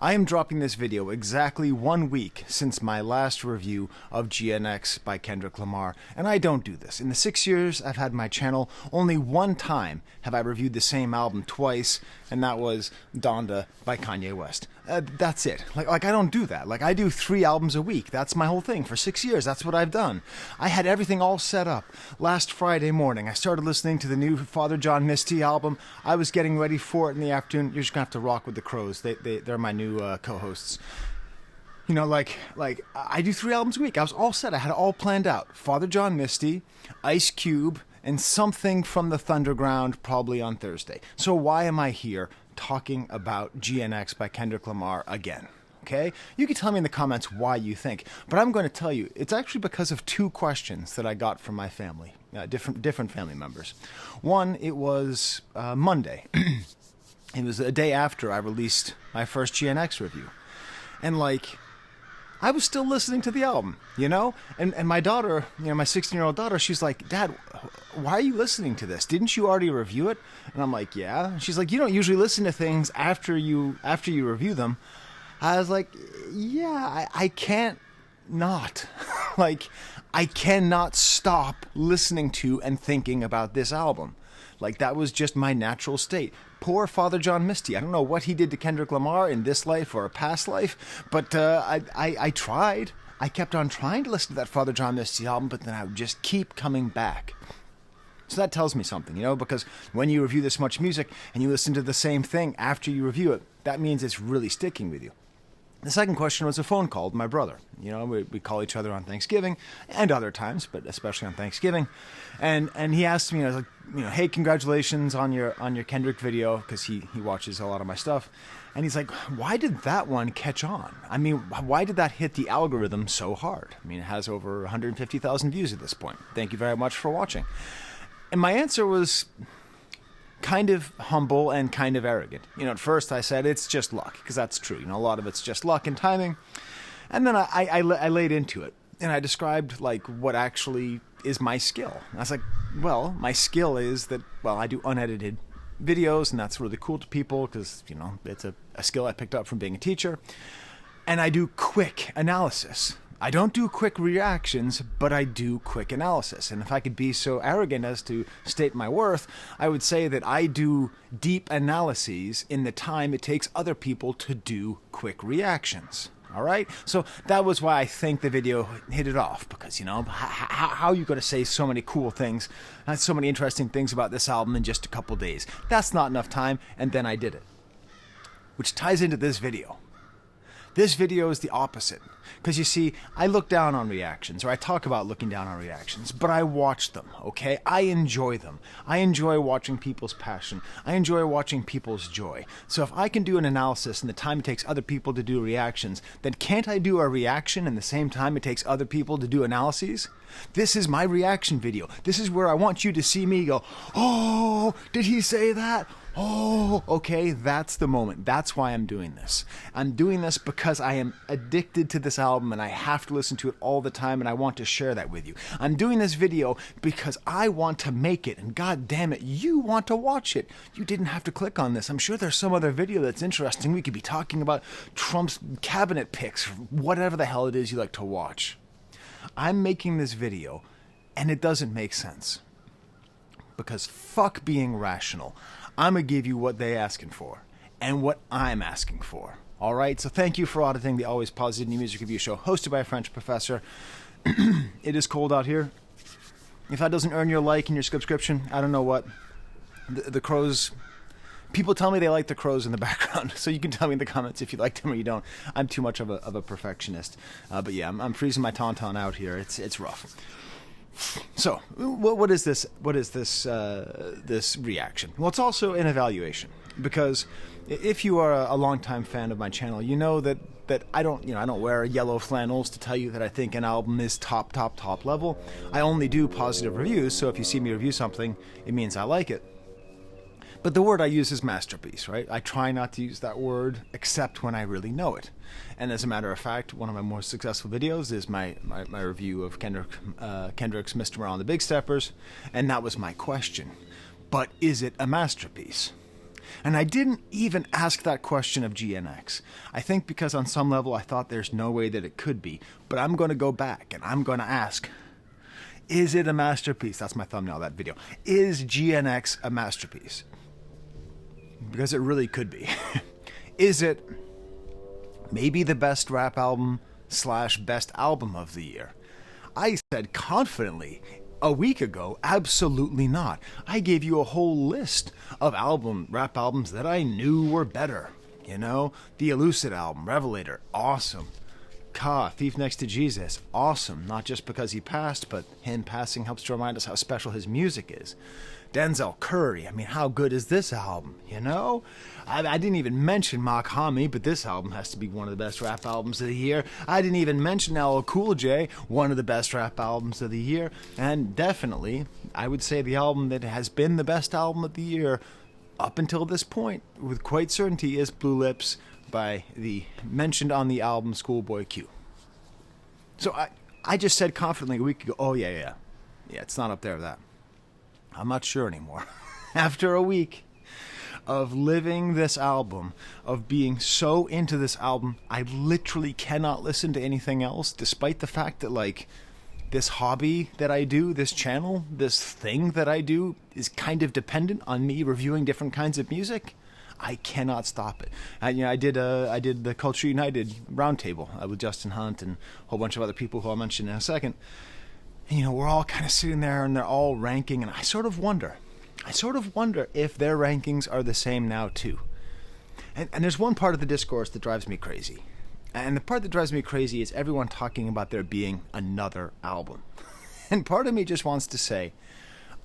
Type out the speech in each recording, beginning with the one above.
I am dropping this video exactly 1 week since my last review of GNX by Kendrick Lamar, and I don't do this. In the 6 years I've had my channel, only one time have I reviewed the same album twice, and that was Donda by Kanye West. That's it. Like I don't do that. Like, I do 3 albums a week. That's my whole thing. For 6 years, that's what I've done. I had everything all set up. Last Friday morning, I started listening to the new Father John Misty album. I was getting ready for it in the afternoon. You're just gonna have to rock with the Crows. They're my new co-hosts. You know, like I do 3 albums a week. I was all set. I had it all planned out. Father John Misty, Ice Cube, and something from the Thunderground probably on Thursday. So why am I here talking about GNX by Kendrick Lamar again? Okay? You can tell me in the comments why you think, but I'm going to tell you, it's actually because of 2 questions that I got from my family, different family members. One, it was Monday. It was a day after I released my first GNX review. And I was still listening to the album, you know? And my daughter, my 16-year-old daughter, she's like, "Dad, why are you listening to this? Didn't you already review it?" And I'm like, "Yeah." She's like, "You don't usually listen to things after you review them." I was like, "Yeah, I can't not." I cannot stop listening to and thinking about this album. That was just my natural state. Poor Father John Misty. I don't know what he did to Kendrick Lamar in this life or a past life, but I tried. I kept on trying to listen to that Father John Misty album, but then I would just keep coming back. So that tells me something, because when you review this much music and you listen to the same thing after you review it, that means it's really sticking with you. The second question was a phone call to my brother. We call each other on Thanksgiving and other times, but especially on Thanksgiving. And he asked me, I was like, "Hey, congratulations on your Kendrick video," because he watches a lot of my stuff. And he's like, "Why did that one catch on? I mean, why did that hit the algorithm so hard? I mean, it has over 150,000 views at this point. Thank you very much for watching." And my answer was kind of humble and kind of arrogant. At first I said it's just luck, because that's true. A lot of it's just luck and timing. And then I laid into it, and I described what actually is my skill. And I was like, well, my skill is that, I do unedited videos, and that's really cool to people because, it's a skill I picked up from being a teacher. And I do quick analysis. I don't do quick reactions, but I do quick analysis. And if I could be so arrogant as to state my worth, I would say that I do deep analyses in the time it takes other people to do quick reactions. All right? So that was why I think the video hit it off, because, how are you going to say so many cool things, so many interesting things about this album in just a couple days? That's not enough time, and then I did it. Which ties into this video. This video is the opposite, because you see, I look down on reactions, or I talk about looking down on reactions, but I watch them, okay? I enjoy them. I enjoy watching people's passion. I enjoy watching people's joy. So if I can do an analysis in the time it takes other people to do reactions, then can't I do a reaction in the same time it takes other people to do analyses? This is my reaction video. This is where I want you to see me go, "Oh, did he say that? Oh, okay, that's the moment. That's why I'm doing this. I'm doing this because I am addicted to this album and I have to listen to it all the time, and I want to share that with you. I'm doing this video because I want to make it, and god damn it, you want to watch it. You didn't have to click on this. I'm sure there's some other video that's interesting. We could be talking about Trump's cabinet picks, or whatever the hell it is you like to watch. I'm making this video, and it doesn't make sense. Because fuck being rational. I'm going to give you what they asking for, and what I'm asking for. Alright, so thank you for auditing the Always Positive New Music Review Show, hosted by a French professor. It is cold out here. If that doesn't earn your like and your subscription, I don't know what. The Crows... People tell me they like the Crows in the background, so you can tell me in the comments if you like them or you don't. I'm too much of a perfectionist. But yeah, I'm freezing my tauntaun out here. It's rough. So, what is this? What is this reaction? Well, it's also an evaluation, because if you are a longtime fan of my channel, you know that I don't wear yellow flannels to tell you that I think an album is top level. I only do positive reviews, so if you see me review something, it means I like it. But the word I use is masterpiece, right? I try not to use that word except when I really know it. And as a matter of fact, one of my more successful videos is my review of Kendrick's Mr. Morale and the Big Steppers, and that was my question. But is it a masterpiece? And I didn't even ask that question of GNX. I think because on some level I thought there's no way that it could be. But I'm going to go back and I'm going to ask, is it a masterpiece? That's my thumbnail of that video. Is GNX a masterpiece? Because it really could be. Is it maybe the best rap album / best album of the year? I said confidently a week ago, absolutely not. I gave you a whole list of rap albums that I knew were better. You know, the Elucid album, Revelator, awesome. Ka, Thief Next to Jesus, awesome. Not just because he passed, but him passing helps to remind us how special his music is. Denzel Curry, I mean, how good is this album, you know? I didn't even mention Mach Homie, but this album has to be one of the best rap albums of the year. I didn't even mention LL Cool J, one of the best rap albums of the year. And definitely, I would say the album that has been the best album of the year up until this point, with quite certainty, is Blue Lips by the mentioned on the album Schoolboy Q. So I just said confidently a week ago, oh yeah, it's not up there with that. I'm not sure anymore. After a week of living this album, of being so into this album, I literally cannot listen to anything else, despite the fact that, like, this hobby that I do, this channel, this thing that I do, is kind of dependent on me reviewing different kinds of music. I cannot stop it. I did the Culture United roundtable with Justin Hunt and a whole bunch of other people who I'll mention in a second. And, we're all kind of sitting there and they're all ranking, and I sort of wonder if their rankings are the same now too. And there's one part of the discourse that drives me crazy. And the part that drives me crazy is everyone talking about there being another album. And part of me just wants to say,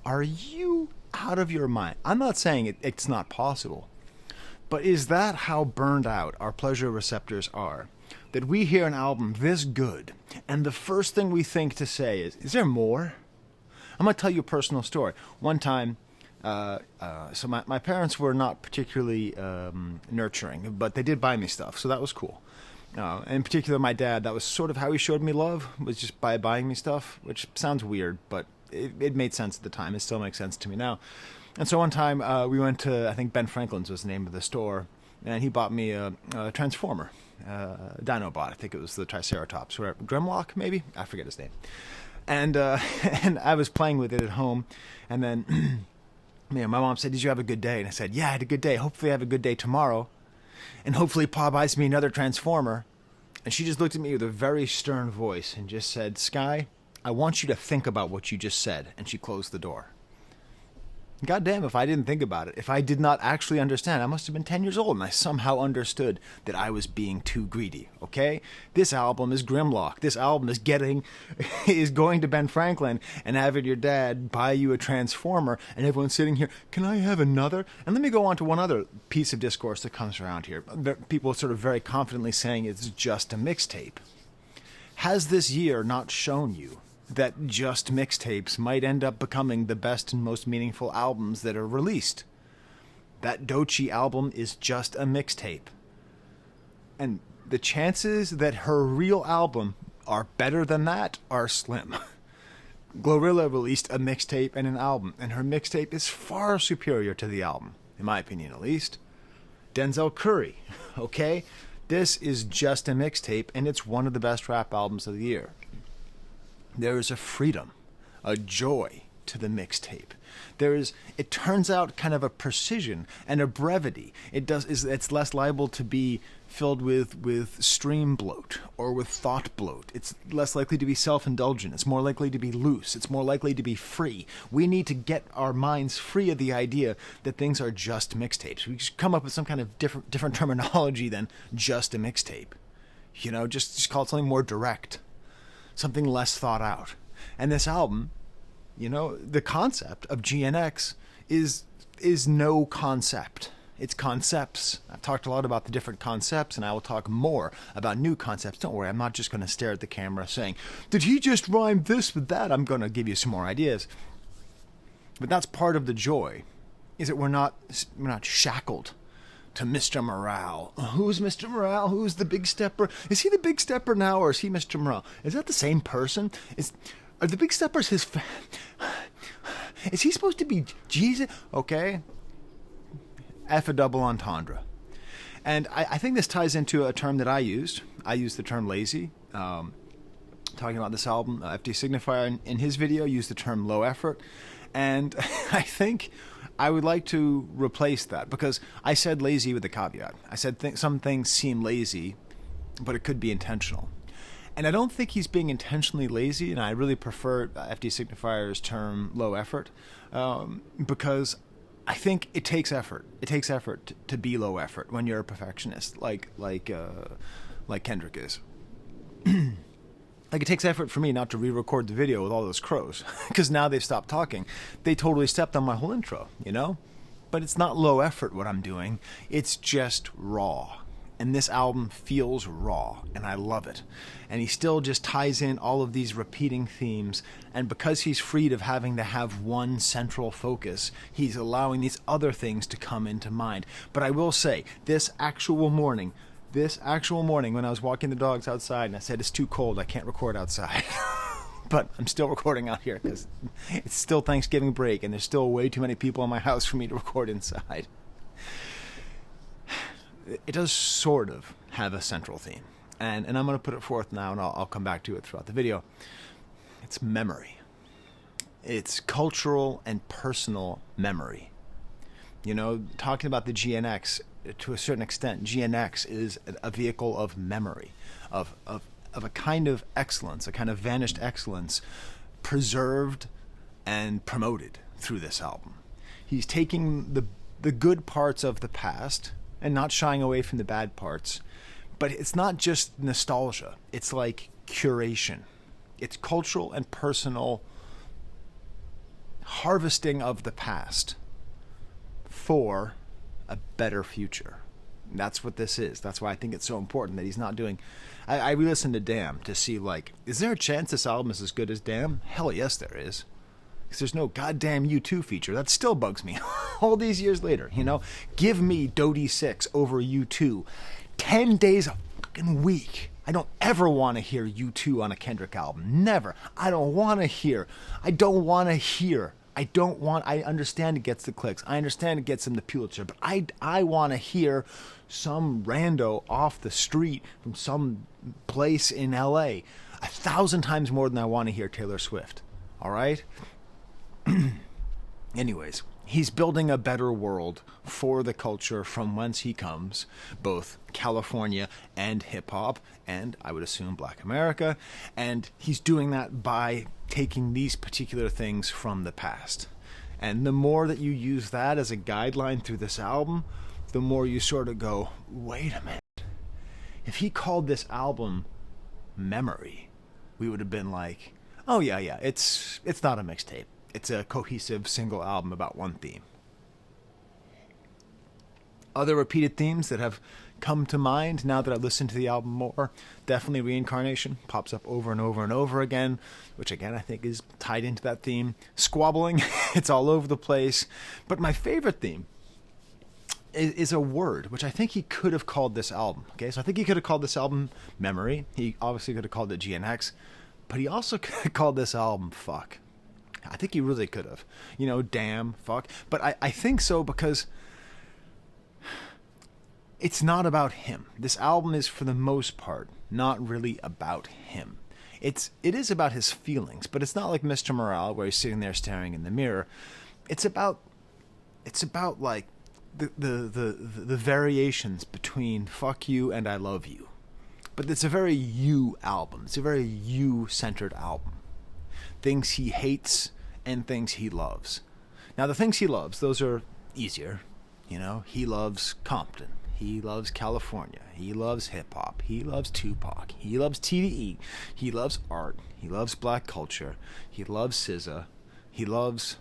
are you out of your mind? I'm not saying it's not possible. But is that how burned out our pleasure receptors are? That we hear an album this good, and the first thing we think to say is there more? I'm going to tell you a personal story. One time, so my parents were not particularly nurturing, but they did buy me stuff, so that was cool. In particular, my dad, that was sort of how he showed me love, was just by buying me stuff, which sounds weird, but it made sense at the time. It still makes sense to me now. And so one time we went to, I think Ben Franklin's was the name of the store, and he bought me a Transformer, Dinobot. I think it was the Triceratops, or Grimlock maybe? I forget his name. And and I was playing with it at home, and then my mom said, "Did you have a good day?" And I said, "Yeah, I had a good day. Hopefully I have a good day tomorrow. And hopefully Pa buys me another Transformer." And she just looked at me with a very stern voice and just said, "Skye, I want you to think about what you just said." And she closed the door. God damn, if I didn't think about it, if I did not actually understand, I must have been 10 years old and I somehow understood that I was being too greedy, okay? This album is Grimlock. This album is going to Ben Franklin and having your dad buy you a Transformer, and everyone's sitting here, "Can I have another?" And let me go on to one other piece of discourse that comes around here. People sort of very confidently saying it's just a mixtape. Has this year not shown you that just mixtapes might end up becoming the best and most meaningful albums that are released? That Doechii album is just a mixtape. And the chances that her real album are better than that are slim. Glorilla released a mixtape and an album, and her mixtape is far superior to the album, in my opinion at least. Denzel Curry, okay? This is just a mixtape, and it's one of the best rap albums of the year. There is a freedom, a joy to the mixtape. It turns out kind of a precision and a brevity. It's less liable to be filled with stream bloat or with thought bloat. It's less likely to be self-indulgent. It's more likely to be loose. It's more likely to be free. We need to get our minds free of the idea that things are just mixtapes. We should come up with some kind of different terminology than just a mixtape. Just call it something more direct. Something less thought out. And this album, the concept of GNX is no concept. It's concepts. I've talked a lot about the different concepts, and I will talk more about new concepts. Don't worry, I'm not just going to stare at the camera saying, "Did he just rhyme this with that?" I'm going to give you some more ideas. But that's part of the joy, is that we're not shackled to Mr. Morale. Who's Mr. Morale? Who's the Big Stepper? Is he the Big Stepper now, or is he Mr. Morale? Is that the same person? Are the Big Steppers his... Is he supposed to be Jesus? Okay. F a double entendre. And I think this ties into a term that I used. I used the term lazy. Talking about this album, FD Signifier in his video used the term low effort. And I think I would like to replace that, because I said lazy with a caveat. I said some things seem lazy, but it could be intentional. And I don't think he's being intentionally lazy, and I really prefer FD Signifier's term low effort, because I think it takes effort. It takes effort to be low effort when you're a perfectionist, like Kendrick is. Like, it takes effort for me not to re-record the video with all those crows, because now they've stopped talking. They totally stepped on my whole intro, you know? But it's not low effort what I'm doing. It's just raw. And this album feels raw, and I love it. And he still just ties in all of these repeating themes, and because he's freed of having to have one central focus, he's allowing these other things to come into mind. But I will say, this actual morning when I was walking the dogs outside and I said, it's too cold, I can't record outside. But I'm still recording out here because it's still Thanksgiving break and there's still way too many people in my house for me to record inside. It does sort of have a central theme. And I'm going to put it forth now, and I'll come back to it throughout the video. It's memory. It's cultural and personal memory. You know, talking about the GNX, to a certain extent, GNX is a vehicle of memory, of a kind of excellence, a kind of vanished excellence, preserved and promoted through this album. He's taking the good parts of the past and not shying away from the bad parts, but it's not just nostalgia. It's like curation. It's cultural and personal harvesting of the past for a better future. That's what this is. That's why I think it's so important that he's not doing... I re-listened to Damn to see, like, is there a chance this album is as good as Damn? Hell yes, there is. Because there's no goddamn U2 feature. That still bugs me all these years later, you know? Give me Dodie 6 over U2 10 days a fucking week. I don't ever want to hear U2 on a Kendrick album. Never. I don't want to hear. I understand it gets the clicks. I understand it gets him the Pulitzer. But I want to hear some rando off the street from some place in LA 1,000 times more than I want to hear Taylor Swift. All right? Anyways, he's building a better world for the culture from whence he comes, both California and hip-hop, and I would assume Black America, and he's doing that by taking these particular things from the past. And the more that you use that as a guideline through this album, the more you sort of go, wait a minute. If he called this album Memory, we would have been like, oh yeah, it's not a mixtape. It's a cohesive single album about one theme. Other repeated themes that have come to mind now that I've listened to the album more, definitely reincarnation pops up over and over and over again, which again I think is tied into that theme. Squabbling, it's all over the place. But my favorite theme is a word, which I think he could have called this album. Okay, so I think he could have called this album Memory. He obviously could have called it GNX, but he also could have called this album Fuck. I think he really could have. You know, damn, fuck. But I think so because it's not about him. This album is, for the most part, not really about him. It is about his feelings, but it's not like Mr. Morale where he's sitting there staring in the mirror. It's about like the variations between fuck you and I love you. But it's a very you album. It's a very you-centered album. Things he hates and things he loves. Now, the things he loves, those are easier. You know, he loves Compton. He loves California. He loves hip-hop. He loves Tupac. He loves TDE. He loves art. He loves black culture. He loves SZA. He loves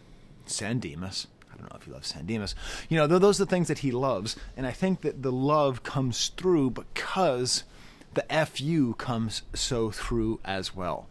San Dimas. I don't know if he loves San Dimas. You know, those are the things that he loves. And I think that the love comes through because the FU comes so through as well.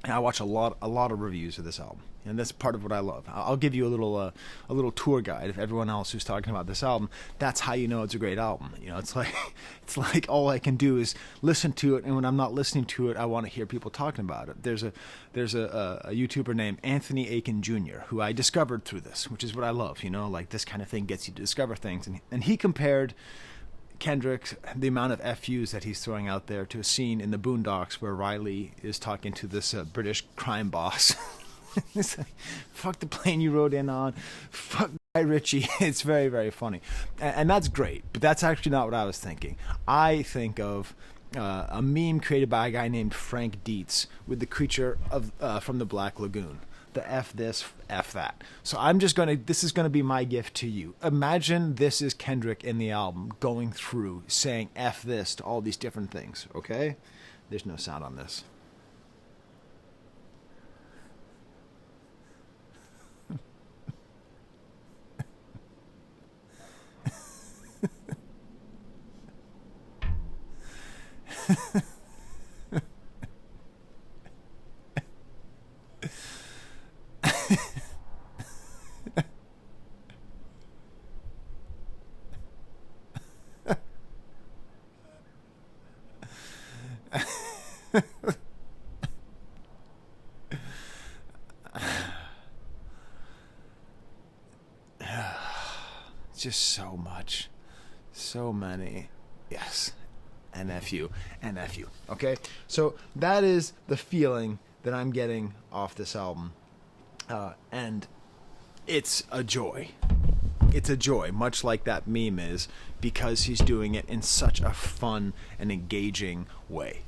And I watch a lot of reviews of this album. And that's part of what I love. I'll give you a little tour guide of everyone else who's talking about this album. That's how you know it's a great album. You know, it's like it's like all I can do is listen to it, and when I'm not listening to it, I want to hear people talking about it. There's a YouTuber named Anthony Aiken Jr. who I discovered through this, which is what I love. You know, like this kind of thing gets you to discover things, and he compared Kendrick, the amount of FUs that he's throwing out there, to a scene in the Boondocks where Riley is talking to this British crime boss. It's like, fuck the plane you rode in on, fuck Guy Ritchie. It's very, very funny. And that's great, but that's actually not what I was thinking. I think of a meme created by a guy named Frank Dietz with the creature of from the Black Lagoon. The F this, F that. So this is gonna be my gift to you. Imagine this is Kendrick in the album going through saying F this to all these different things, okay? There's no sound on this. Just so much, so many. Yes, NFU, NFU. Okay, so that is the feeling that I'm getting off this album, and it's a joy. It's a joy, much like that meme is, because he's doing it in such a fun and engaging way.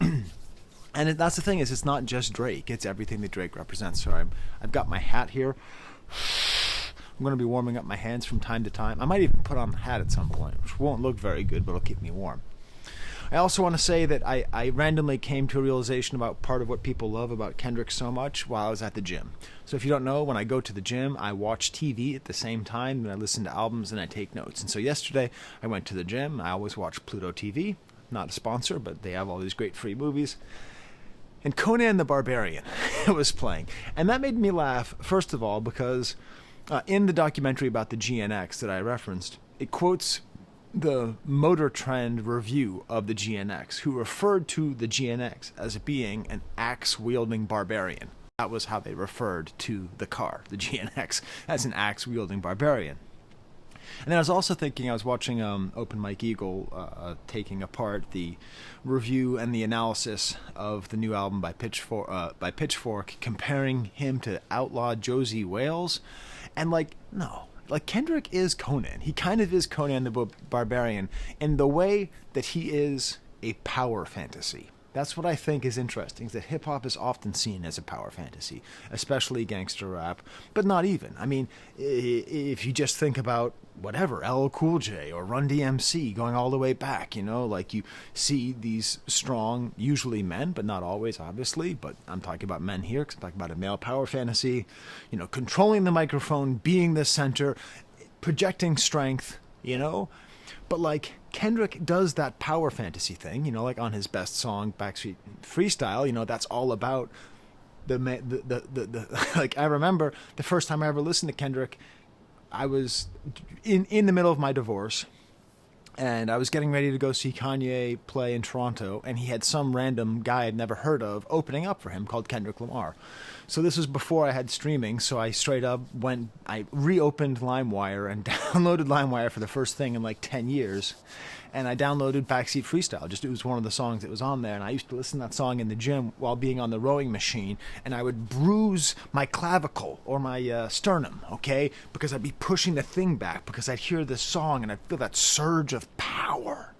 And that's the thing, is it's not just Drake, it's everything that Drake represents. So I've got my hat here. I'm going to be warming up my hands from time to time. I might even put on the hat at some point, which won't look very good, but it'll keep me warm. I also want to say that I randomly came to a realization about part of what people love about Kendrick so much while I was at the gym. So if you don't know, when I go to the gym, I watch TV at the same time, and I listen to albums, and I take notes. And so yesterday, I went to the gym. I always watch Pluto TV. Not a sponsor, but they have all these great free movies. And Conan the Barbarian was playing. And that made me laugh, first of all, because in the documentary about the GNX that I referenced, it quotes the Motor Trend review of the GNX, who referred to the GNX as being an axe-wielding barbarian. That was how they referred to the car, the GNX, as an axe-wielding barbarian. And then I was also thinking, I was watching Open Mike Eagle taking apart the review and the analysis of the new album by Pitchfork, comparing him to Outlaw Josie Wales. And no. Kendrick is Conan. He kind of is Conan the Barbarian in the way that he is a power fantasy. That's what I think is interesting, is that hip-hop is often seen as a power fantasy, especially gangster rap, but not even. I mean, if you just think about whatever, LL Cool J or Run DMC going all the way back, you see these strong, usually men, but not always, obviously, but I'm talking about men here because I'm talking about a male power fantasy, controlling the microphone, being the center, projecting strength, But Kendrick does that power fantasy thing, on his best song, Backstreet Freestyle, that's all about I remember the first time I ever listened to Kendrick, I was in the middle of my divorce, and I was getting ready to go see Kanye play in Toronto, and he had some random guy I'd never heard of opening up for him called Kendrick Lamar. So this was before I had streaming, so I straight up I reopened LimeWire and downloaded LimeWire for the first thing in 10 years, and I downloaded Backseat Freestyle. It was one of the songs that was on there, and I used to listen to that song in the gym while being on the rowing machine, and I would bruise my clavicle or my sternum, okay, because I'd be pushing the thing back because I'd hear this song and I'd feel that surge of power.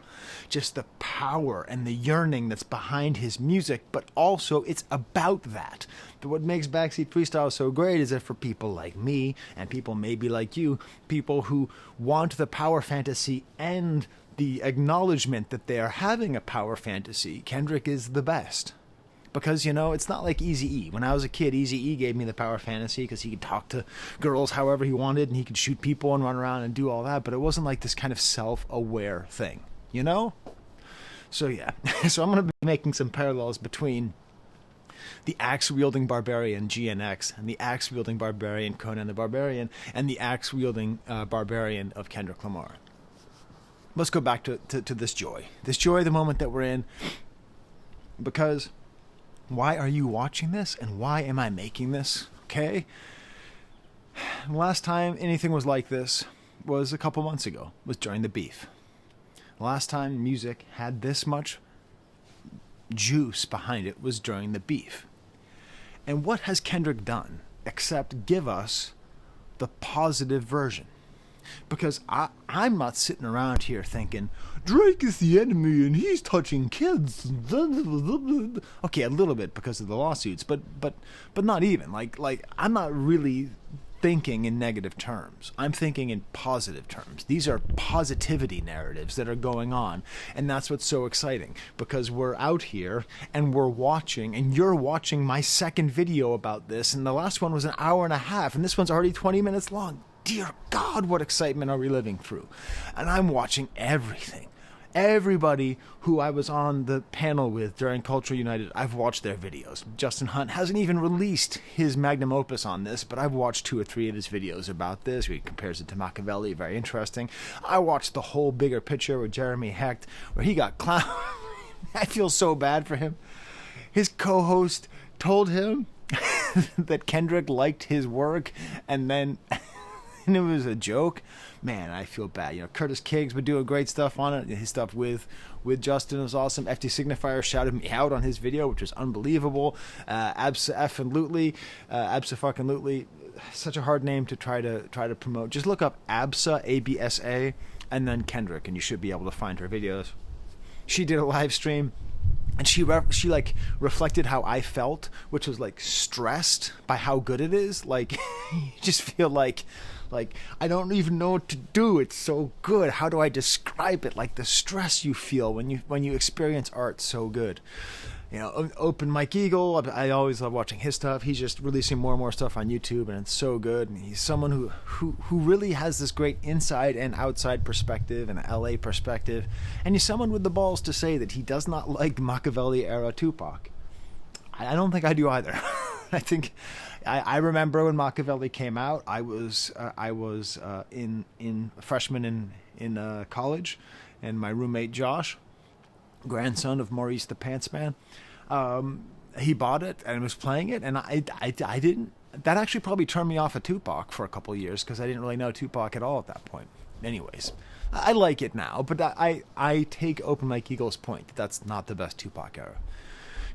Just the power and the yearning that's behind his music, but also it's about that. But what makes Backseat Freestyle so great is that for people like me, and people maybe like you, people who want the power fantasy and the acknowledgement that they are having a power fantasy, Kendrick is the best. Because, it's not like Eazy-E. When I was a kid, Eazy-E gave me the power fantasy because he could talk to girls however he wanted, and he could shoot people and run around and do all that, but it wasn't like this kind of self-aware thing. So yeah. So I'm going to be making some parallels between the axe-wielding Barbarian GNX, and the axe-wielding Barbarian Conan the Barbarian, and the axe-wielding Barbarian of Kendrick Lamar. Let's go back to this joy. This joy, the moment that we're in. Because why are you watching this, and why am I making this? Okay? The last time anything was like this was a couple months ago, was during the beef. The last time music had this much juice behind it was during the beef. And what has Kendrick done except give us the positive version? Because I'm not sitting around here thinking, Drake is the enemy and he's touching kids. Okay, a little bit because of the lawsuits, but not even. Like I'm not really thinking in negative terms. I'm thinking in positive terms. These are positivity narratives that are going on, and that's what's so exciting, because we're out here and we're watching, and you're watching my second video about this, and the last one was an hour and a half, and this one's already 20 minutes long. Dear God, what excitement are we living through? And I'm watching everything. Everybody who I was on the panel with during Culture United, I've watched their videos. Justin Hunt hasn't even released his magnum opus on this, but I've watched 2 or 3 of his videos about this. He compares it to Machiavelli, very interesting. I watched the whole Bigger Picture with Jeremy Hecht, where he got clown. I feel so bad for him. His co-host told him that Kendrick liked his work, and then... and it was a joke. Man, I feel bad. You know, Curtis Kiggs would do great stuff on it. His stuff with Justin was awesome. FT Signifier shouted me out on his video, which was unbelievable. Absa-fucking-lutely, such a hard name to try to promote. Just look up Absa, ABSA, and then Kendrick, and you should be able to find her videos. She did a live stream, and she like reflected how I felt, which was like stressed by how good it is. Like, you just feel like I don't even know what to do. It's so good. How do I describe it? Like the stress you feel when you experience art so good. You know, Open Mike Eagle, I always love watching his stuff. He's just releasing more and more stuff on YouTube, and it's so good. And he's someone who really has this great inside and outside perspective and LA perspective. And he's someone with the balls to say that he does not like Machiavelli-era Tupac. I don't think I do either. I think I remember when Machiavelli came out. I was in freshman in college, and my roommate Josh, grandson of Maurice the Pants Man, he bought it and was playing it, and I didn't. That actually probably turned me off of Tupac for a couple of years, because I didn't really know Tupac at all at that point. Anyways, I like it now, but I take Open Mike Eagle's point that that's not the best Tupac era.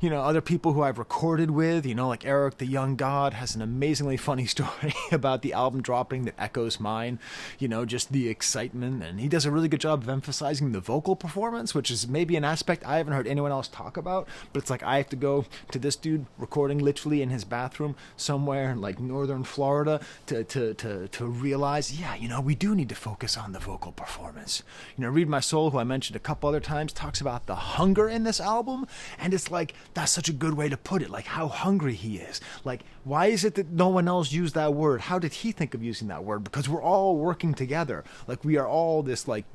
You know, other people who I've recorded with, you know, like Eric the Young God has an amazingly funny story about the album dropping that echoes mine. You know, just the excitement. And he does a really good job of emphasizing the vocal performance, which is maybe an aspect I haven't heard anyone else talk about. But it's like I have to go to this dude recording literally in his bathroom somewhere in like northern Florida to realize, yeah, you know, we do need to focus on the vocal performance. You know, Read My Soul, who I mentioned a couple other times, talks about the hunger in this album. And it's like, that's such a good way to put it, like how hungry he is. Like, why is it that no one else used that word? How did he think of using that word? Because we're all working together. Like, we are all this like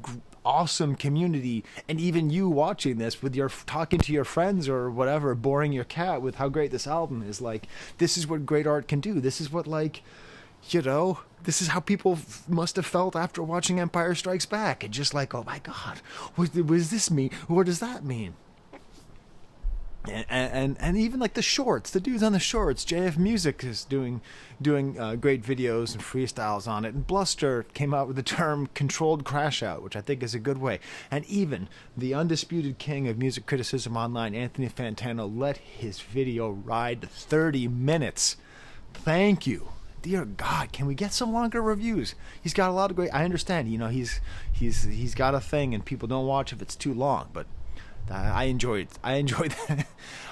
awesome community, and even you watching this with your talking to your friends or whatever, boring your cat with how great this album is. Like, this is what great art can do. This is what, like, you know, this is how people must have felt after watching Empire Strikes Back. And just like, oh my God, what does this mean? What does that mean? And even like the shorts, the dudes on the shorts, JF Music is doing great videos and freestyles on it. And Bluster came out with the term controlled crash out, which I think is a good way. And even the undisputed king of music criticism online, Anthony Fantano, let his video ride 30 minutes. Thank you. Dear God, can we get some longer reviews? He's got a lot of great. I understand, you know, he's got a thing, and people don't watch if it's too long, but. I enjoyed that.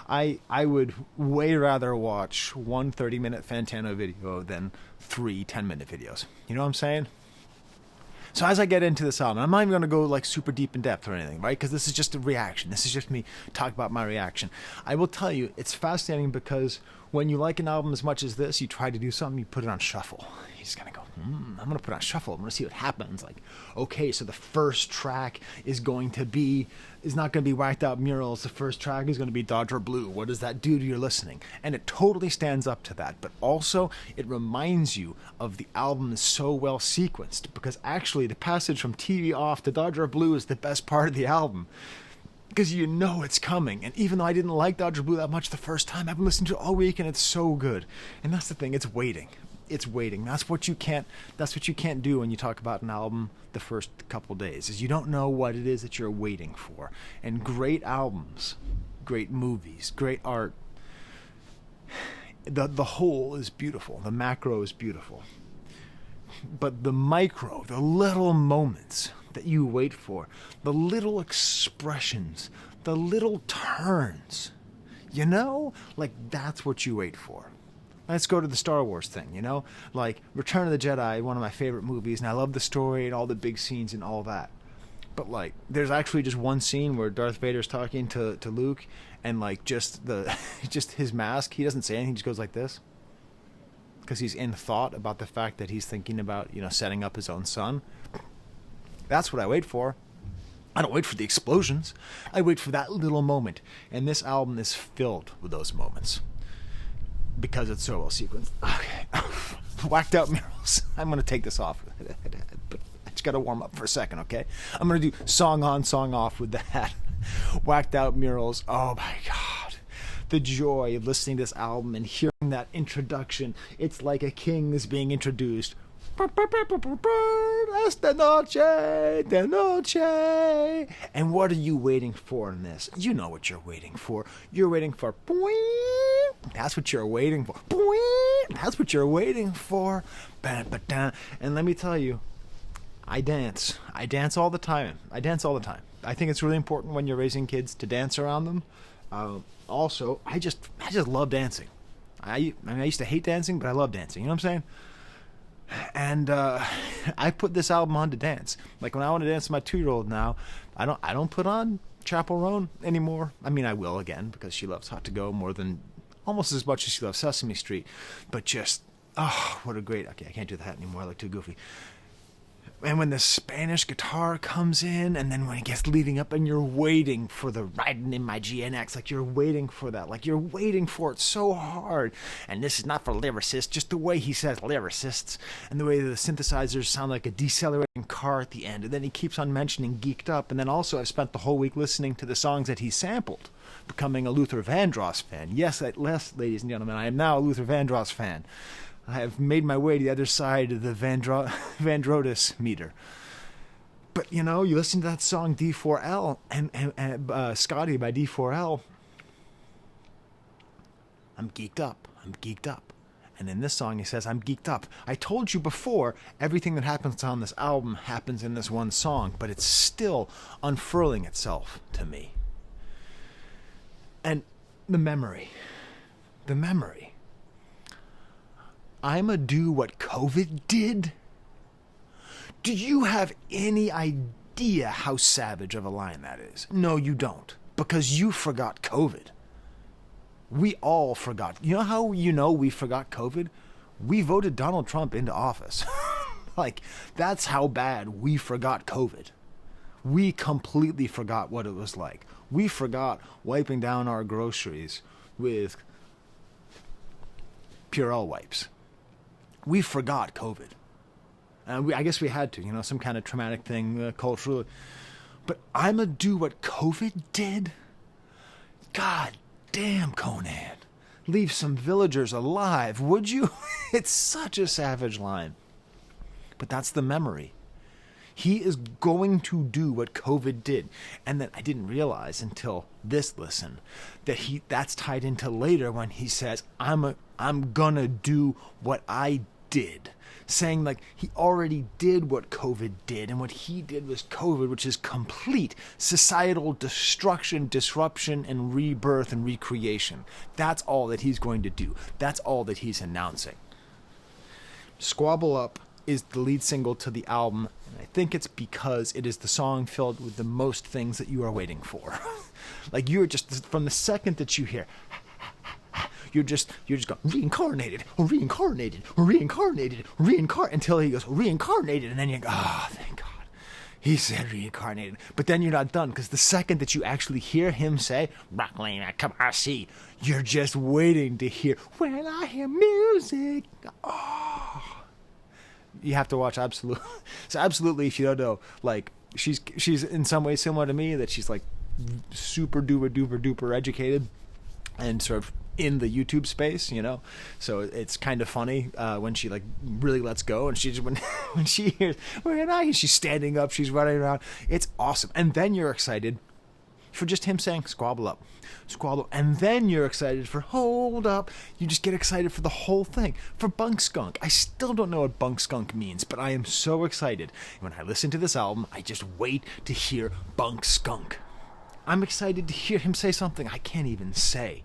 I would way rather watch one 30-minute Fantano video than 3 10-minute videos. You know what I'm saying? So as I get into this album, I'm not even going to go like super deep in depth or anything, right? Because this is just a reaction. This is just me talking about my reaction. I will tell you, it's fascinating because When you like an album as much as this, you try to do something, you put it on shuffle. You just kind of go, I'm going to put it on shuffle. I'm going to see what happens. Like, okay, so the first track is not going to be Whacked Out Murals. The first track is going to be Dodger Blue. What does that do to your listening? And it totally stands up to that. But also, it reminds you of the album is so well sequenced, because actually the passage from TV Off to Dodger Blue is the best part of the album. Because you know it's coming. And even though I didn't like Dodger Blue that much the first time, I've been listening to it all week and it's so good. And that's the thing, it's waiting. It's waiting. That's what you can't do when you talk about an album the first couple days, is you don't know what it is that you're waiting for. And great albums, great movies, great art, the whole is beautiful. The macro is beautiful. But the micro, the little moments that you wait for, the little expressions, the little turns, like that's what you wait for. Let's go to the Star Wars thing, like Return of the Jedi, one of my favorite movies, and I love the story and all the big scenes and all that. But like, there's actually just one scene where Darth Vader's talking to Luke, and like just his mask, he doesn't say anything, he just goes like this. Because he's in thought about the fact that he's thinking about, setting up his own son. That's what I wait for. I don't wait for the explosions. I wait for that little moment. And this album is filled with those moments. Because it's so well sequenced. Okay. Whacked Out Murals. I'm going to take this off. But I just got to warm up for a second, okay? I'm going to do song on, song off with that. Whacked Out Murals. Oh my God. The joy of listening to this album and hearing that introduction. It's like a king is being introduced. Esta noche, de noche. And what are you waiting for in this? You know what you're waiting for. You're waiting for. That's what you're waiting for. That's what you're waiting for. And let me tell you, I dance. I dance all the time. I think it's really important when you're raising kids to dance around them. Also, I just love dancing. I used to hate dancing, but I love dancing. You know what I'm saying? And I put this album on to dance. Like when I want to dance with my 2-year-old now, I don't put on Chapel Roan anymore. I mean, I will again because she loves Hot to Go almost as much as she loves Sesame Street. But just, what a great. Okay, I can't do that anymore. I look too goofy. And when the Spanish guitar comes in, and then when it gets leading up, and you're waiting for the Riding in My GNX, like you're waiting for that, like you're waiting for it so hard. And this is not for lyricists, just the way he says lyricists, and the way the synthesizers sound like a decelerating car at the end. And then he keeps on mentioning Geeked Up, and then also I've spent the whole week listening to the songs that he sampled, becoming a Luther Vandross fan. Yes, ladies and gentlemen, I am now a Luther Vandross fan. I have made my way to the other side of the Vandrotis meter. But, you listen to that song D4L and Scotty by D4L. I'm geeked up. And in this song he says, I'm geeked up. I told you before, everything that happens on this album happens in this one song, but it's still unfurling itself to me. And the memory. I'ma do what COVID did? Do you have any idea how savage of a line that is? No, you don't. Because you forgot COVID. We all forgot. You know how we forgot COVID? We voted Donald Trump into office. Like, that's how bad we forgot COVID. We completely forgot what it was like. We forgot wiping down our groceries with Purell wipes. We forgot COVID. I guess we had to, some kind of traumatic thing culturally. But I'ma do what COVID did? God damn, Conan. Leave some villagers alive, would you? It's such a savage line. But that's the memory. He is going to do what COVID did. And then I didn't realize until this listen that that's tied into later when he says, I'm gonna do what I did. Saying like he already did what COVID did, and what he did was COVID, which is complete societal destruction, disruption, and rebirth and recreation. That's all that he's going to do. That's all that he's announcing. Squabble Up is the lead single to the album, and I think it's because it is the song filled with the most things that you are waiting for. Like, you're just, from the second that you hear, you're just going reincarnated, or reincarnated, or reincarnated, until he goes reincarnated, and then you go, oh, thank God. He said reincarnated. But then you're not done, because the second that you actually hear him say, come on, see, you're just waiting to hear, when I hear music. Oh. You have to watch Absolute. So Absolutely, if you don't know, like, she's in some ways similar to me, that she's like super duper educated and sort of in the YouTube space, you know. So it's kind of funny when she like really lets go, and she's when she hears she's standing up, she's running around. It's awesome. And then you're excited for just him saying squabble up, and then you're excited for hold up. You just get excited for the whole thing, for bunk skunk. I still don't know what bunk skunk means, but I am so excited. When I listen to this album, I just wait to hear bunk skunk. I'm excited to hear him say something I can't even say.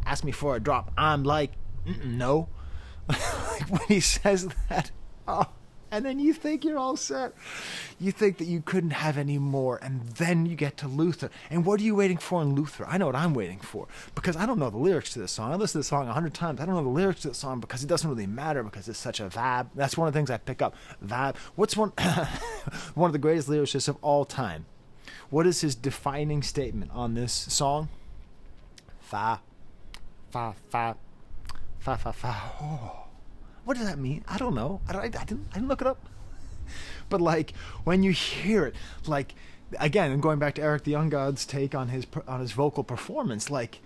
Ask me for a drop, I'm like, no. Like when he says that, oh, and then you think you're all set. You think that you couldn't have any more, and then you get to Luther. And what are you waiting for in Luther? I know what I'm waiting for, because I don't know the lyrics to this song. I listened to this song 100 times. I don't know the lyrics to this song because it doesn't really matter, because it's such a vibe. That's one of the things I pick up. Vibe. What's one of the greatest lyricists of all time? What is his defining statement on this song? Fa, fa, fa, fa, fa, fa. Oh. What does that mean? I don't know. I didn't look it up. But like when you hear it, like again, and going back to Eric the Young God's take on his vocal performance, like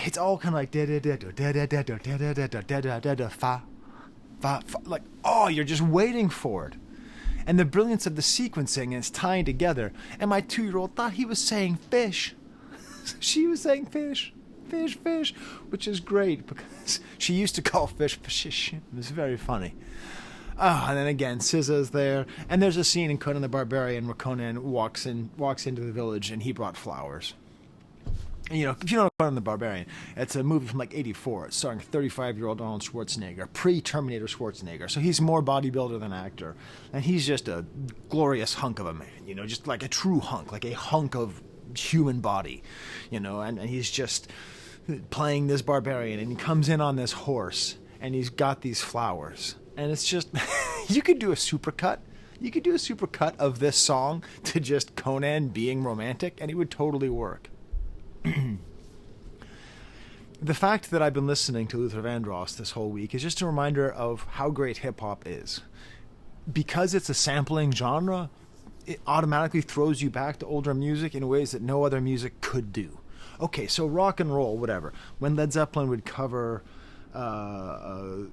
it's all kind of like da da da da da da da da da da da da da fa, fa, like oh, you're just waiting for it. And the brilliance of the sequencing and it's tying together. And my 2-year-old thought he was saying fish. She was saying fish. Fish, which is great because she used to call fish. It was very funny. Oh, and then again, SZA's there, and there's a scene in Conan the Barbarian where Conan walks into the village and he brought flowers. And, you know, if you don't know Conan the Barbarian, it's a movie from like '84. It's starring 35-year-old Arnold Schwarzenegger, pre-Terminator Schwarzenegger. So he's more bodybuilder than actor, and he's just a glorious hunk of a man. You know, just like a true hunk, like a hunk of human body. You know, and he's just playing this barbarian, and he comes in on this horse, and he's got these flowers, and it's just you could do a supercut. You could do a supercut of this song to just Conan being romantic, and it would totally work. The fact that I've been listening to Luther Vandross this whole week is just a reminder of how great hip-hop is. Because it's a sampling genre, it automatically throws you back to older music in ways that no other music could do. Okay, so rock and roll, whatever. When Led Zeppelin would cover, whatever,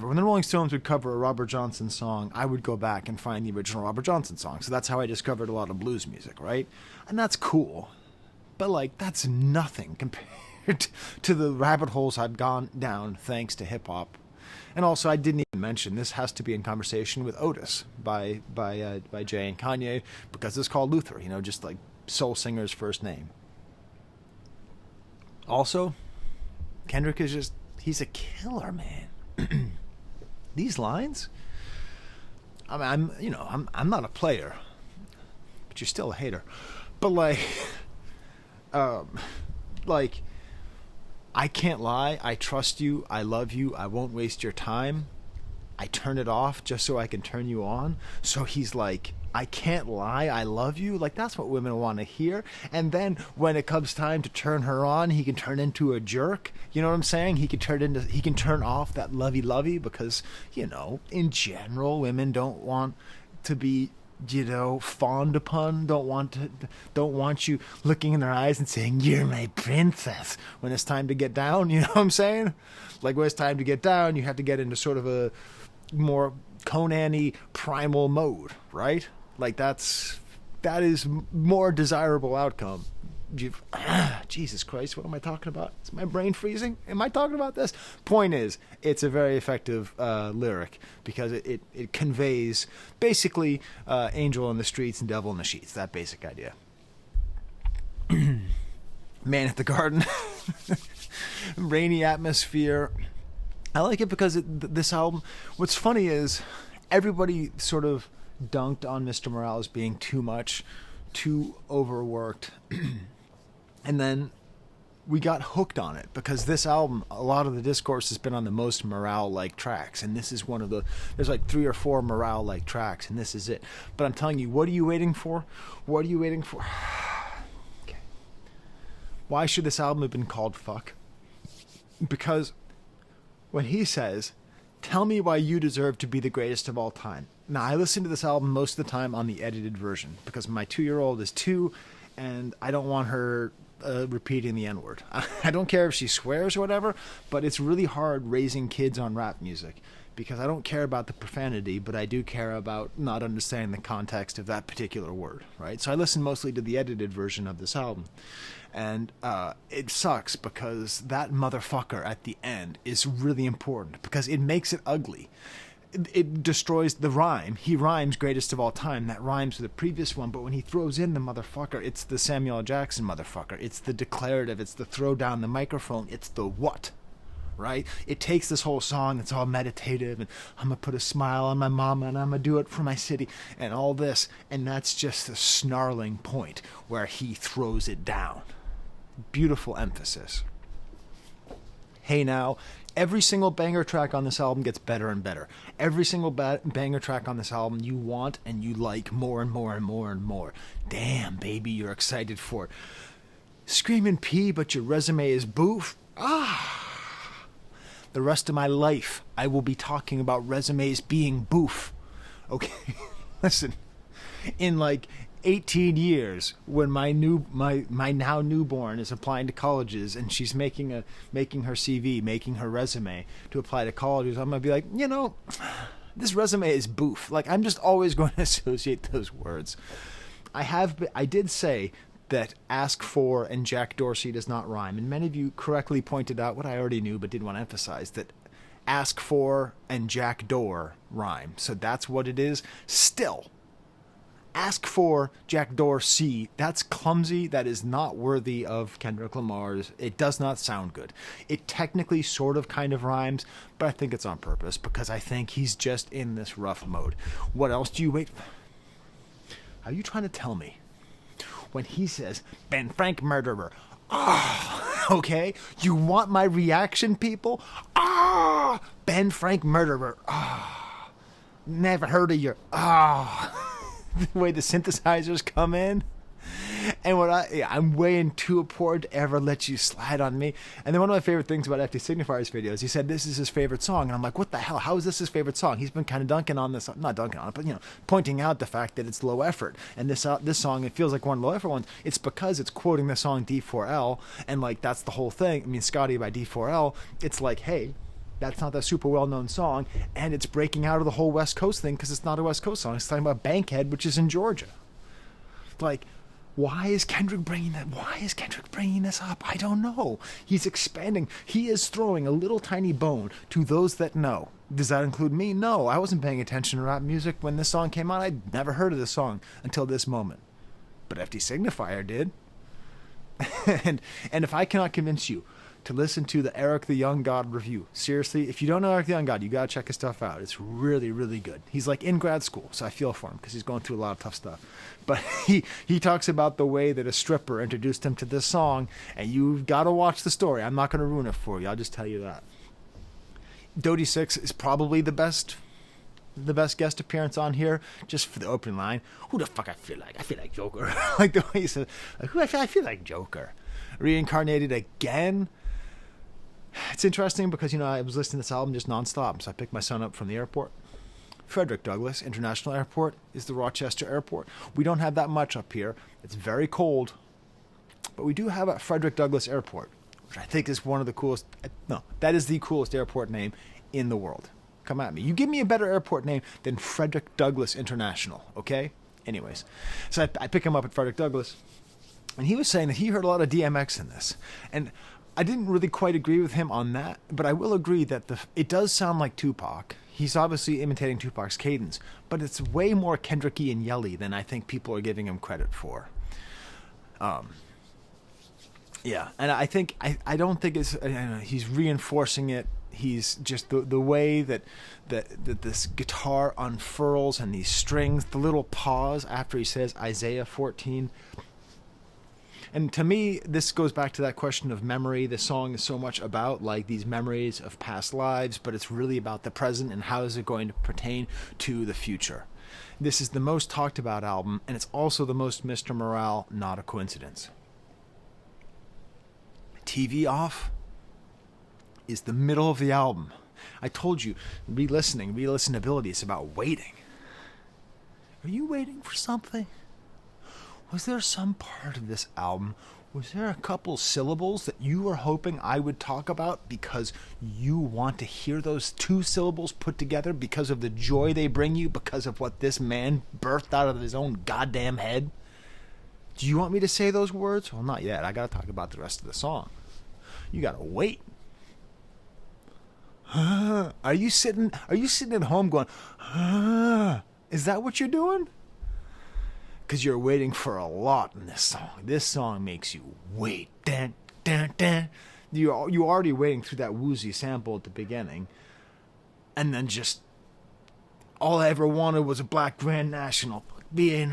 when the Rolling Stones would cover a Robert Johnson song, I would go back and find the original Robert Johnson song. So that's how I discovered a lot of blues music, right? And that's cool. But, like, that's nothing compared to the rabbit holes I've gone down thanks to hip-hop. And also, I didn't even mention, this has to be in conversation with Otis by Jay and Kanye, because it's called Luther, you know, just like soul singer's first name. Also, Kendrick is just, he's a killer, man. These lines, I mean, I'm not a player, but you're still a hater. But like, I can't lie, I trust you, I love you, I won't waste your time. I turn it off just so I can turn you on. So he's like, I can't lie, I love you. Like, that's what women want to hear. And then when it comes time to turn her on, he can turn into a jerk. You know what I'm saying? He can turn off that lovey-lovey because, you know, in general, women don't want to be, you know, fawned upon, don't want you looking in their eyes and saying, you're my princess, when it's time to get down. You know what I'm saying? Like, when it's time to get down, you have to get into sort of a more Conan-y primal mode, right? Like, that is more desirable outcome. Jesus Christ, what am I talking about? Is my brain freezing? Am I talking about this? Point is, it's a very effective lyric because it conveys basically angel in the streets and devil in the sheets, that basic idea. Man at the Garden. Rainy atmosphere. I like it because this album, what's funny is everybody sort of dunked on Mr. Morales being too much, too overworked. And then we got hooked on it because this album, a lot of the discourse has been on the most morale-like tracks, and this is one of the, there's like 3 or 4 morale-like tracks, and this is it. But I'm telling you, what are you waiting for? What are you waiting for? Okay. Why should this album have been called Fuck? Because when he says, tell me why you deserve to be the greatest of all time. Now, I listen to this album most of the time on the edited version because my 2-year-old is 2, and I don't want her repeating the N-word. I don't care if she swears or whatever, but it's really hard raising kids on rap music because I don't care about the profanity, but I do care about not understanding the context of that particular word, right? So I listen mostly to the edited version of this album. And it sucks because that motherfucker at the end is really important because it makes it ugly. It destroys the rhyme. He rhymes greatest of all time. That rhymes with the previous one, but when he throws in the motherfucker, it's the Samuel L. Jackson motherfucker. It's the declarative. It's the throw down the microphone. It's the what, right? It takes this whole song. It's all meditative, and I'm going to put a smile on my mama, and I'm going to do it for my city, and all this, and that's just the snarling point where he throws it down. Beautiful emphasis. Hey now, every single banger track on this album gets better and better. Every single banger track on this album you want and you like more and more and more and more. Damn, baby, you're excited for it. Screaming P, but your resume is boof. Ah! The rest of my life, I will be talking about resumes being boof. Okay, listen. In like 18 years, when my now newborn is applying to colleges and she's making her CV, making her resume to apply to colleges, I'm gonna be like, you know, this resume is boof. Like, I'm just always going to associate those words. I did say that ask for and Jack Dorsey does not rhyme, and many of you correctly pointed out what I already knew but did want to emphasize, that ask for and Jack Door rhyme. So that's what it is. Still, ask for Jack Dorsey, that's clumsy. That is not worthy of Kendrick Lamar's. It does not sound good. It technically sort of kind of rhymes, but I think it's on purpose because I think he's just in this rough mode. What else do you wait? Are you trying to tell me when he says Ben Frank murderer? Ah, okay. You want my reaction, people? Ah, Ben Frank murderer. Ah, never heard of your. Ah. The way the synthesizers come in, and I'm way too important to ever let you slide on me. And then one of my favorite things about FD Signifier's videos, he said this is his favorite song, and I'm like, what the hell? How is this his favorite song? He's been kind of dunking on this, not dunking on it, but pointing out the fact that it's low effort. And this song, it feels like one of the low effort ones. It's because it's quoting the song D4L, and like that's the whole thing. I mean, Scotty by D4L. It's like, hey, that's not that super well-known song, and it's breaking out of the whole West Coast thing because it's not a West Coast song. It's talking about Bankhead, which is in Georgia. Like, why is Kendrick bringing that? Why is Kendrick bringing this up? I don't know. He's expanding. He is throwing a little tiny bone to those that know. Does that include me? No, I wasn't paying attention to rap music when this song came out. I'd never heard of this song until this moment. But FD Signifier did. and if I cannot convince you to listen to the Eric the Young God review. Seriously, if you don't know Eric the Young God, you gotta check his stuff out. It's really, really good. He's like in grad school, so I feel for him because he's going through a lot of tough stuff. But he talks about the way that a stripper introduced him to this song, and you've got to watch the story. I'm not going to ruin it for you. I'll just tell you that. Dodie Six is probably the best guest appearance on here, just for the opening line. Who the fuck I feel like? I feel like Joker. Like the way he says, like, I feel like Joker. Reincarnated again. It's interesting because, I was listening to this album just nonstop. So I picked my son up from the airport. Frederick Douglass International Airport is the Rochester airport. We don't have that much up here. It's very cold. But we do have a Frederick Douglass Airport, which I think is one of the coolest. No, that is the coolest airport name in the world. Come at me. You give me a better airport name than Frederick Douglass International, okay? Anyways, so I pick him up at Frederick Douglass. And he was saying that he heard a lot of DMX in this. And I didn't really quite agree with him on that, but I will agree that it does sound like Tupac. He's obviously imitating Tupac's cadence, but it's way more Kendricky and yelly than I think people are giving him credit for. Yeah, and I think I don't think it's he's reinforcing it. He's just the way that this guitar unfurls and these strings, the little pause after he says Isaiah 14. And to me, this goes back to that question of memory. The song is so much about like these memories of past lives, but it's really about the present and how is it going to pertain to the future. This is the most talked about album, and it's also the most Mr. Morale, not a coincidence. TV Off is the middle of the album. I told you, re-listenability is about waiting. Are you waiting for something? Was there some part of this album, was there a couple syllables that you were hoping I would talk about because you want to hear those two syllables put together because of the joy they bring you, because of what this man birthed out of his own goddamn head? Do you want me to say those words? Well, not yet. I gotta talk about the rest of the song. You gotta wait. Are you sitting at home going, is that what you're doing? Because you're waiting for a lot in this song. This song makes you wait. Dan, dan, dan. You're already waiting through that woozy sample at the beginning. And then just, all I ever wanted was a black Grand National. Being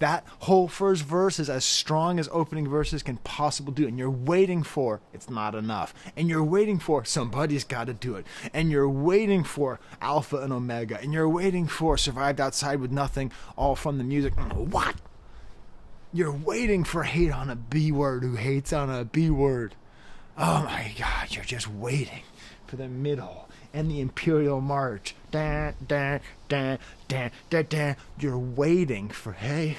that whole first verse is as strong as opening verses can possibly do. And you're waiting for, it's not enough. And you're waiting for, somebody's got to do it. And you're waiting for Alpha and Omega. And you're waiting for Survived Outside with Nothing, all from the music. What? You're waiting for Hate on a B Word who hates on a B Word. Oh my God, you're just waiting for the middle. And the Imperial March. Da, da, da, da, da, da. You're waiting for, hey,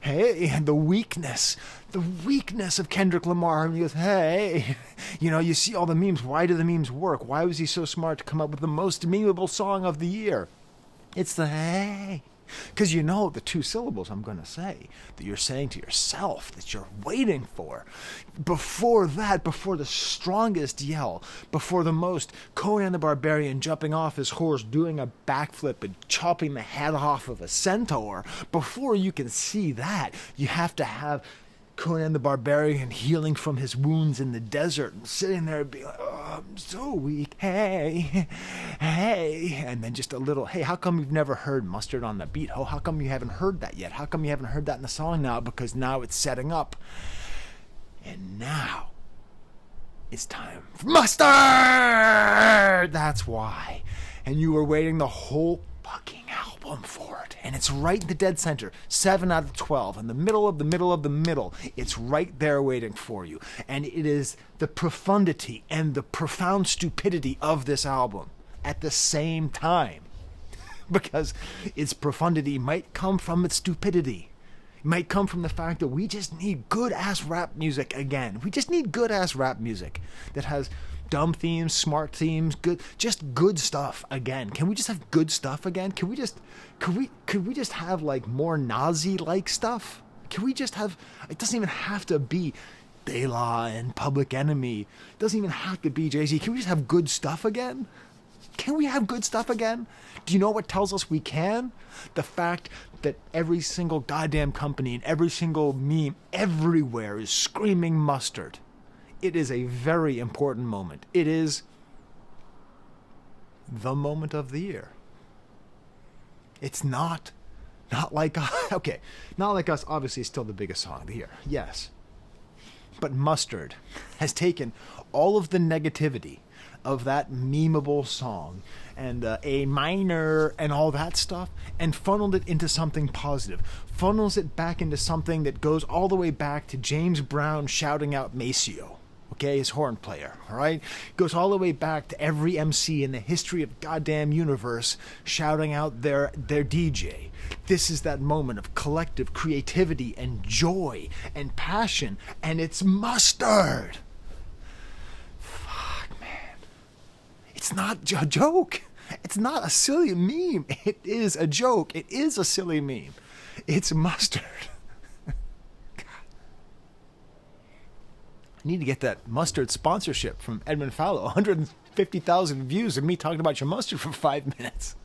and the weakness of Kendrick Lamar. And he goes, hey, you see all the memes. Why do the memes work? Why was he so smart to come up with the most memeable song of the year? It's the hey. Because the two syllables I'm going to say that you're saying to yourself that you're waiting for. Before that, before the strongest yell, before the most Conan the Barbarian jumping off his horse, doing a backflip and chopping the head off of a centaur, before you can see that, you have to have Conan the Barbarian healing from his wounds in the desert and sitting there and being like, oh, I'm so weak. Hey. And then just a little, hey, how come you've never heard Mustard on the Beat? Oh, how come you haven't heard that yet? How come you haven't heard that in the song now? Because now it's setting up. And now it's time for Mustard! That's why. And you were waiting the whole fucking album for it. And it's right in the dead center. 7 out of 12. In the middle of the middle of the middle. It's right there waiting for you. And it is the profundity and the profound stupidity of this album at the same time. Because its profundity might come from its stupidity. It might come from the fact that we just need good-ass rap music again. We just need good-ass rap music that has dumb themes, smart themes, just good stuff again. Can we just have good stuff again? Could we just have like more Nazi-like stuff? Can we just have, it doesn't even have to be De La and Public Enemy. It doesn't even have to be Jay-Z. Can we just have good stuff again? Can we have good stuff again? Do you know what tells us we can? The fact that every single goddamn company and every single meme everywhere is screaming Mustard. It is a very important moment. It is the moment of the year. It's not like us. Okay, Not Like Us obviously is still the biggest song of the year. Yes. But Mustard has taken all of the negativity of that memeable song and A minor and all that stuff and funneled it into something positive. Funnels it back into something that goes all the way back to James Brown shouting out Maceo. Okay, his horn player, all right? Goes all the way back to every MC in the history of goddamn universe shouting out their DJ. This is that moment of collective creativity and joy and passion, and it's Mustard. Fuck, man. It's not a joke. It's not a silly meme. It is a joke. It is a silly meme. It's Mustard. Need to get that Mustard sponsorship from Edmund Fallow. 150,000 views of me talking about your mustard for 5 minutes.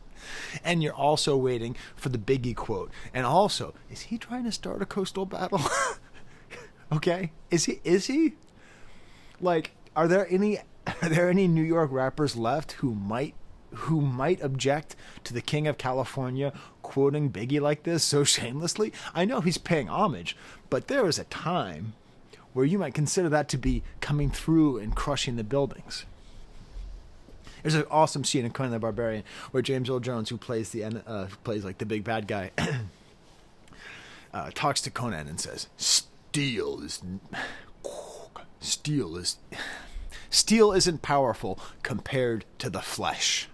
And you're also waiting for the Biggie quote. And also, is he trying to start a coastal battle? Okay? Is he? Like, are there any New York rappers left who might object to the King of California quoting Biggie like this so shamelessly? I know he's paying homage, but there was a time where you might consider that to be coming through and crushing the buildings. There's an awesome scene in Conan the Barbarian where James Earl Jones, who plays plays like the big bad guy, talks to Conan and says, Steel isn't powerful compared to the flesh.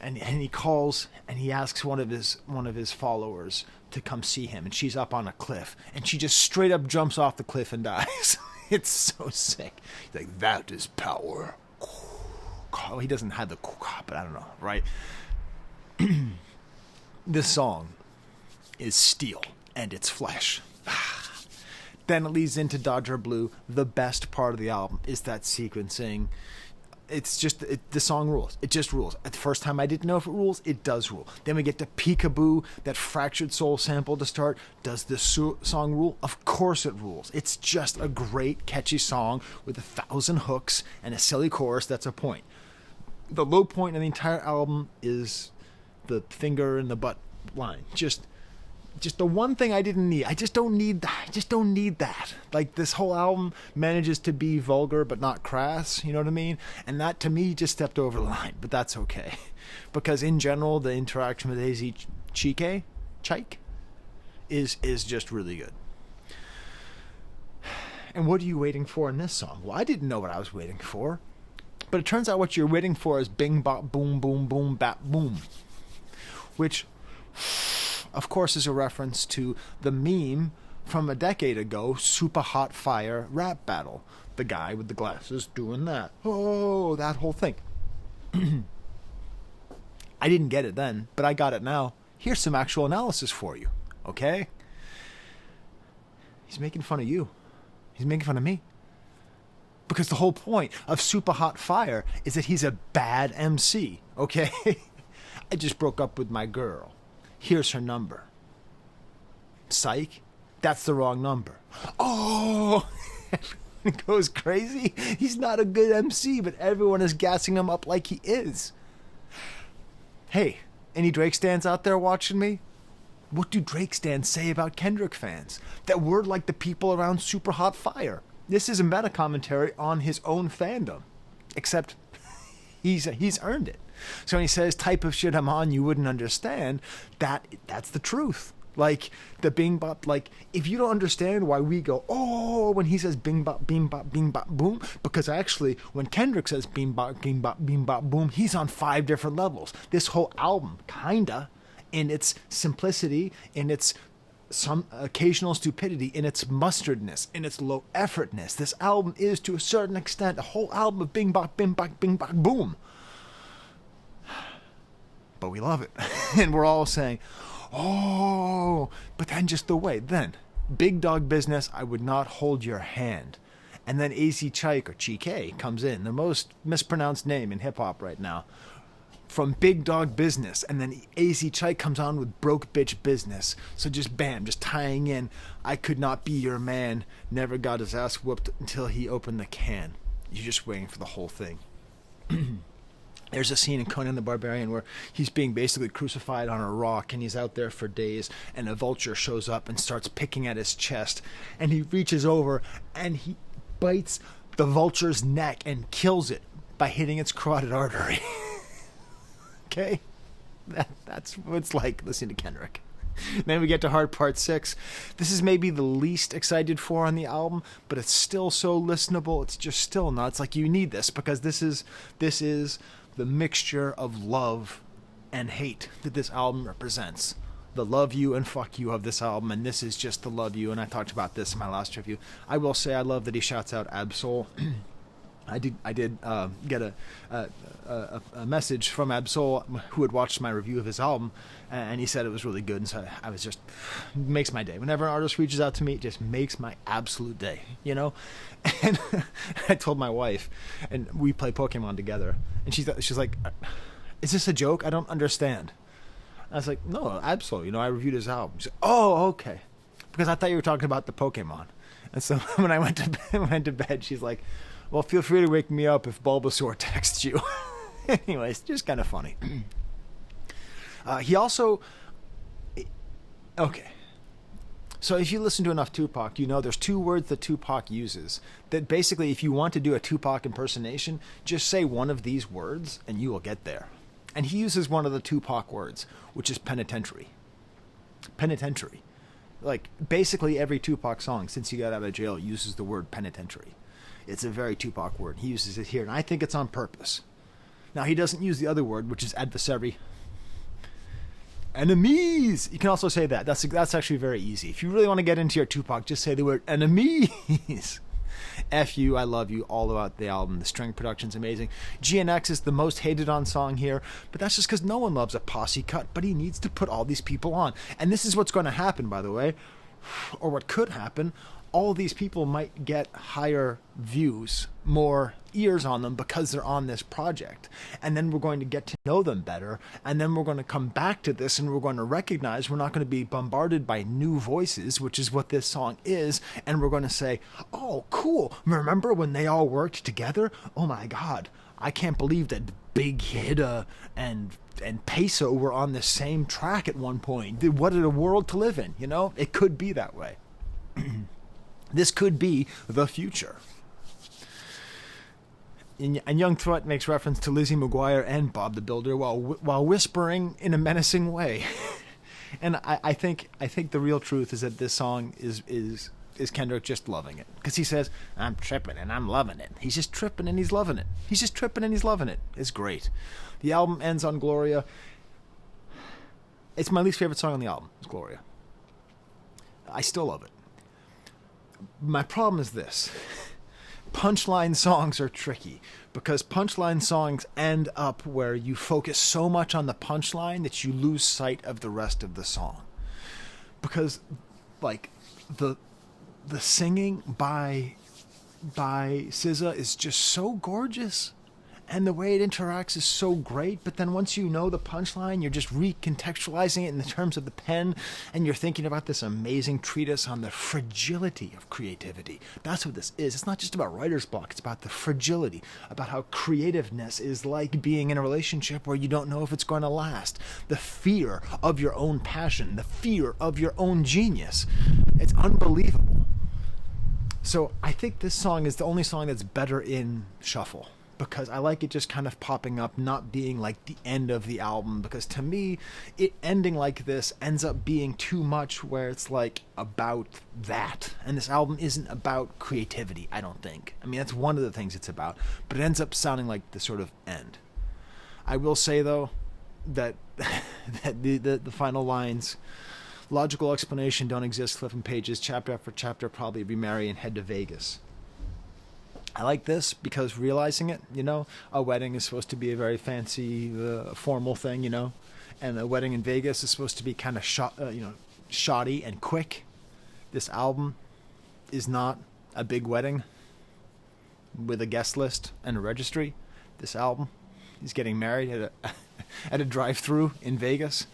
And he calls and he asks one of his followers to come see him, and she's up on a cliff, and she just straight up jumps off the cliff and dies. It's so sick. He's like, that is power. He doesn't have the, but I don't know, right? This song is steel and it's flesh. Then it leads into Dodger Blue. The best part of the album is that sequencing. It's just, the song rules. It just rules. At the first time I didn't know if it rules, it does rule. Then we get to Peekaboo, that Fractured Soul sample to start. Does this song rule? Of course it rules. It's just a great, catchy song with 1,000 hooks and a silly chorus that's a point. The low point in the entire album is the finger in the butt line. Just the one thing I didn't need. I just don't need that. Like, this whole album manages to be vulgar but not crass, you know what I mean? And that, to me, just stepped over the line, but that's okay. Because in general, the interaction with zOMFGx is just really good. And what are you waiting for in this song? Well, I didn't know what I was waiting for. But it turns out what you're waiting for is bing, bop, boom, boom, boom, bap, boom. Which, of course, is a reference to the meme from a decade ago, Super Hot Fire rap battle. The guy with the glasses doing that. Oh, that whole thing. I didn't get it then, but I got it now. Here's some actual analysis for you, okay? He's making fun of you. He's making fun of me. Because the whole point of Super Hot Fire is that he's a bad MC, okay? I just broke up with my girl. Here's her number. Psych, that's the wrong number. Oh, it goes crazy. He's not a good MC, but everyone is gassing him up like he is. Hey, any Drake stans out there watching me? What do Drake stans say about Kendrick fans? That we're like the people around Super Hot Fire. This is a meta commentary on his own fandom, except he's earned it. So when he says type of shit I'm on you wouldn't understand, that's the truth. Like the bing bop, like if you don't understand why we go oh when he says bing bop bing bop bing bop boom, because actually when Kendrick says bing bop bing bop bing bop boom, he's on 5 different levels. This whole album, kinda, in its simplicity, in its some occasional stupidity, in its mustardness, in its low effortness. This album is, to a certain extent, a whole album of bing bop bing bop bing bop boom. But we love it. And we're all saying, oh, but then just the way. Then, Big Dog Business, I Would Not Hold Your Hand. And then AZ Chike, or Chike, comes in, the most mispronounced name in hip-hop right now, from Big Dog Business, and then AZ Chike comes on with Broke Bitch Business. So just bam, just tying in, I could not be your man, never got his ass whooped until he opened the can. You're just waiting for the whole thing. There's a scene in Conan the Barbarian where he's being basically crucified on a rock, and he's out there for days, and a vulture shows up and starts picking at his chest, and he reaches over and he bites the vulture's neck and kills it by hitting its carotid artery. Okay? That's what it's like listening to Kendrick. Then we get to Hard Part 6. This is maybe the least excited for on the album, but it's still so listenable. It's just still nuts. Like, you need this because this is the mixture of love and hate that this album represents. The love you and fuck you of this album, and this is just the love you, and I talked about this in my last review. I will say I love that he shouts out Absol. I did get a message from Absol, who had watched my review of his album, and he said it was really good, and so I was just, makes my day. Whenever an artist reaches out to me, it just makes my absolute day, you know? And I told my wife, and we play Pokemon together, and she's like, is this a joke? I don't understand. I was like, no, Absol, you know, I reviewed his album. She's like, oh, okay. Because I thought you were talking about the Pokemon. And so when I went to bed, she's like, well, feel free to wake me up if Bulbasaur texts you. Anyways, just kind of funny. He also... Okay. So if you listen to enough Tupac, you know there's two words that Tupac uses. That basically, if you want to do a Tupac impersonation, just say one of these words and you will get there. And he uses one of the Tupac words, which is penitentiary. Penitentiary. Like, basically every Tupac song since he got out of jail uses the word penitentiary. It's a very Tupac word. He uses it here, and I think it's on purpose. Now, he doesn't use the other word, which is adversary. Enemies! You can also say that. That's actually very easy. If you really want to get into your Tupac, just say the word enemies. F you, I love you, all about the album. The string production's amazing. GNX is the most hated on song here, but that's just because no one loves a Posse cut, but he needs to put all these people on. And this is what's going to happen, by the way, or what could happen. All these people might get higher views, more ears on them because they're on this project. And then we're going to get to know them better. And then we're going to come back to this and we're going to recognize we're not going to be bombarded by new voices, which is what this song is. And we're going to say, oh, cool. Remember when they all worked together? Oh my God. I can't believe that Big Hida and Peso were on the same track at one point. What a world to live in, you know? It could be that way. This could be the future. And Young Threat makes reference to Lizzie McGuire and Bob the Builder while whispering in a menacing way. And I think the real truth is that this song is Kendrick just loving it. Because he says, I'm tripping and I'm loving it. He's just tripping and he's loving it. He's just tripping and he's loving it. It's great. The album ends on Gloria. It's my least favorite song on the album. It's Gloria. I still love it. My problem is this. Punchline songs are tricky because punchline songs end up where you focus so much on the punchline that you lose sight of the rest of the song. Because, like, the singing by SZA is just so gorgeous. And the way it interacts is so great, but then once you know the punchline, you're just recontextualizing it in the terms of the pen, and you're thinking about this amazing treatise on the fragility of creativity. That's what this is. It's not just about writer's block, it's about the fragility, about how creativeness is like being in a relationship where you don't know if it's going to last. The fear of your own passion, the fear of your own genius. It's unbelievable. So I think this song is the only song that's better in shuffle. Because I like it just kind of popping up, not being like the end of the album. Because to me, it ending like this ends up being too much where it's like about that. And this album isn't about creativity, I don't think. I mean, that's one of the things it's about. But it ends up sounding like the sort of end. I will say, though, that, the final lines, logical explanation don't exist, flipping pages, chapter after chapter, probably remarry and head to Vegas. I like this because realizing it, you know, a wedding is supposed to be a very fancy, formal thing, you know, and a wedding in Vegas is supposed to be kind of shoddy and quick. This album is not a big wedding with a guest list and a registry. This album is getting married at a drive-thru in Vegas.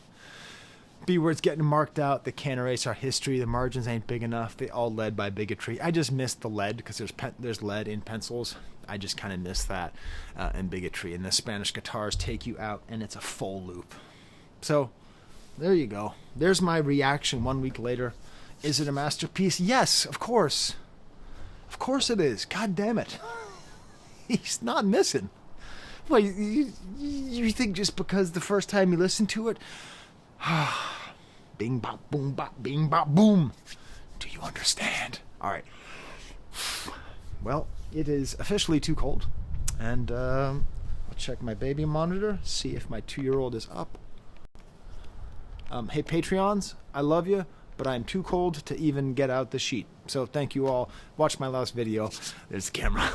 B-words getting marked out. They can't erase our history. The margins ain't big enough. They all led by bigotry. I just missed the lead because there's lead in pencils. I just kind of missed that and bigotry. And the Spanish guitars take you out, and it's a full loop. So there you go. There's my reaction 1 week later. Is it a masterpiece? Yes, of course. Of course it is. God damn it. He's not missing. Well, you think just because the first time you listen to it, bing bop boom bop bing bop boom. Do you understand? All right. Well, it is officially too cold, and I'll check my baby monitor, see if my 2-year-old is up. Hey Patreons, I love you, but I'm too cold to even get out the sheet. So thank you all. Watch my last video. There's the camera.